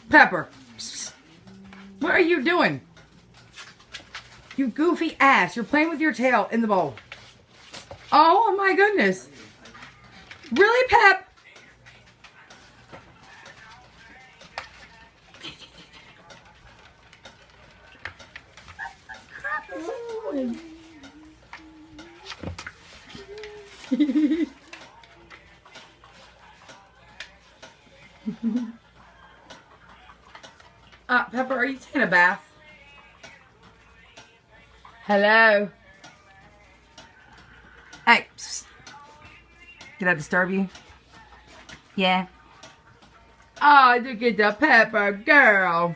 Pepper. Psst. What are you doing? You goofy ass. You're playing with your tail in the bowl. Oh my goodness. Really, Pep? Pepper, are you taking a bath? Hello? Hey, psst. Did I disturb you? Yeah? Oh, look at the Pepper girl.